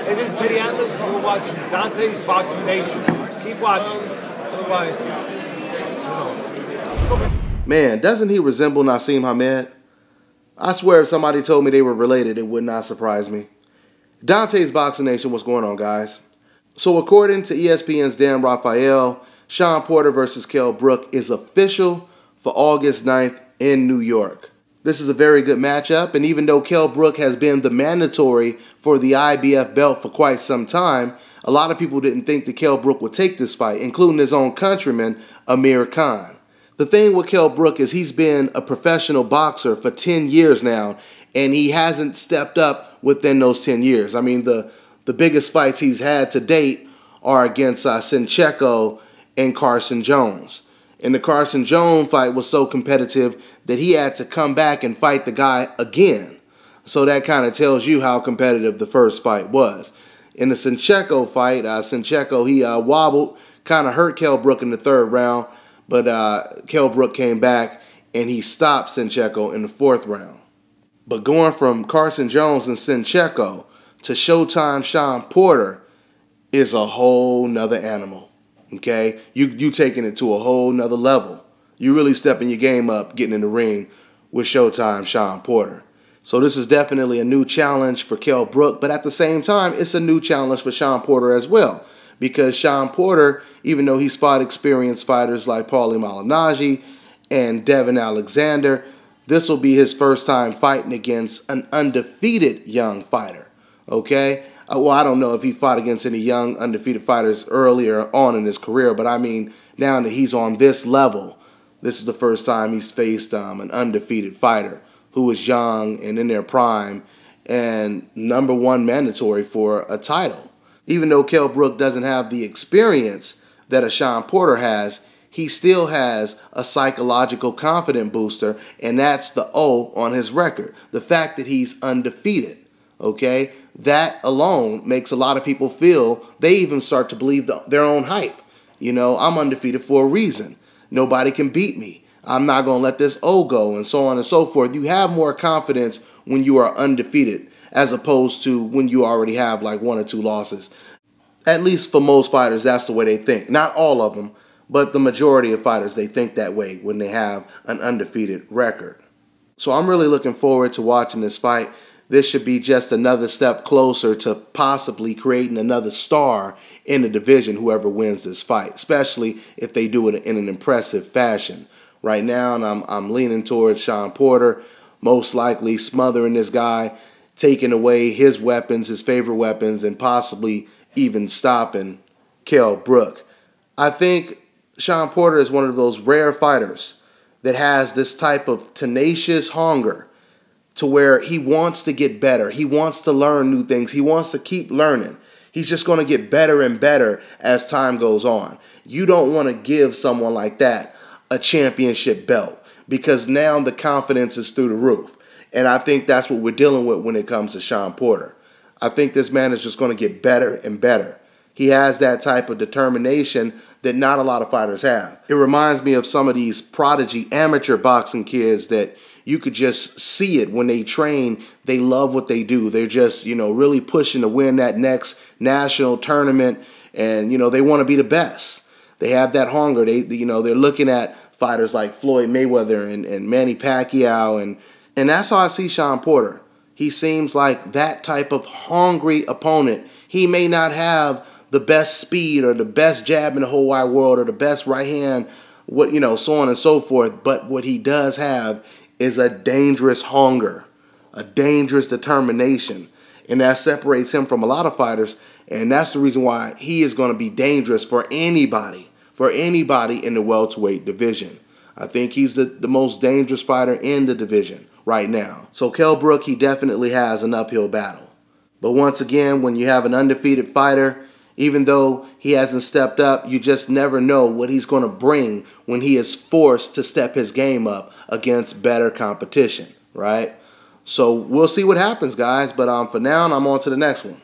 It is Teddy Atlas. We're watching Dante's Boxing Nation. Keep watching. Otherwise, Man, doesn't he resemble Naseem Hamed? I swear if somebody told me they were related, it would not surprise me. Dante's Boxing Nation, what's going on, guys? So according to ESPN's Dan Raphael, Shawn Porter versus Kell Brook is official for August 9th in New York. This is a very good matchup, and even though Kell Brook has been the mandatory for the IBF belt for quite some time, a lot of people didn't think that Kell Brook would take this fight, including his own countryman, Amir Khan. The thing with Kell Brook is he's been a professional boxer for 10 years now, and he hasn't stepped up within those 10 years. I mean, the biggest fights he's had to date are against Sincheko and Carson Jones. And the Carson Jones fight was so competitive that he had to come back and fight the guy again. So that kind of tells you how competitive the first fight was. In the Sincheko fight, Sincheko, he wobbled, kind of hurt Kell Brook in the third round, but Kell Brook came back and he stopped Sincheko in the fourth round. But going from Carson Jones and Sincheko to Showtime Shawn Porter is a whole nother animal. Okay, you taking it to a whole nother level. You really stepping your game up, getting in the ring with Showtime Shawn Porter. So this is definitely a new challenge for Kell Brook, but at the same time, it's a new challenge for Shawn Porter as well. Because Shawn Porter, even though he's fought experienced fighters like Paulie Malignaggi and Devin Alexander, this will be his first time fighting against an undefeated young fighter. Okay? Well, I don't know if he fought against any young undefeated fighters earlier on in his career, but I mean, now that he's on this level, this is the first time he's faced an undefeated fighter who is young and in their prime and #1 mandatory for a title. Even though Kell Brook doesn't have the experience that a Shawn Porter has, he still has a psychological confidence booster, and that's the O on his record. The fact that he's undefeated, okay? That alone makes a lot of people feel, they even start to believe their own hype. You know, I'm undefeated for a reason. Nobody can beat me. I'm not going to let this O go, and so on and so forth. You have more confidence when you are undefeated as opposed to when you already have like 1 or 2 losses. At least for most fighters, that's the way they think. Not all of them, but the majority of fighters, they think that way when they have an undefeated record. So I'm really looking forward to watching this fight. This should be just another step closer to possibly creating another star in the division, whoever wins this fight, especially if they do it in an impressive fashion. Right now, I'm leaning towards Shawn Porter, most likely smothering this guy, taking away his weapons, his favorite weapons, and possibly even stopping Kell Brook. I think Shawn Porter is one of those rare fighters that has this type of tenacious hunger to where he wants to get better. He wants to learn new things. He wants to keep learning. He's just going to get better and better as time goes on. You don't want to give someone like that a championship belt because now the confidence is through the roof. And I think that's what we're dealing with when it comes to Shawn Porter. I think this man is just going to get better and better. He has that type of determination that not a lot of fighters have. It reminds me of some of these prodigy amateur boxing kids that you could just see it when they train. They love what they do. They're just, really pushing to win that next national tournament, and, they want to be the best. They have that hunger. They're looking at fighters like Floyd Mayweather and Manny Pacquiao, and that's how I see Shawn Porter. He seems like that type of hungry opponent. He may not have the best speed or the best jab in the whole wide world or the best right hand, so on and so forth, but what he does have is a dangerous hunger, a dangerous determination, and that separates him from a lot of fighters, and that's the reason why he is going to be dangerous for anybody in the welterweight division. I think he's the most dangerous fighter in the division right now. So Kell Brook, he definitely has an uphill battle. But once again, when you have an undefeated fighter, even though he hasn't stepped up, you just never know what he's going to bring when he is forced to step his game up against better competition, right? So we'll see what happens, guys. But for now, I'm on to the next one.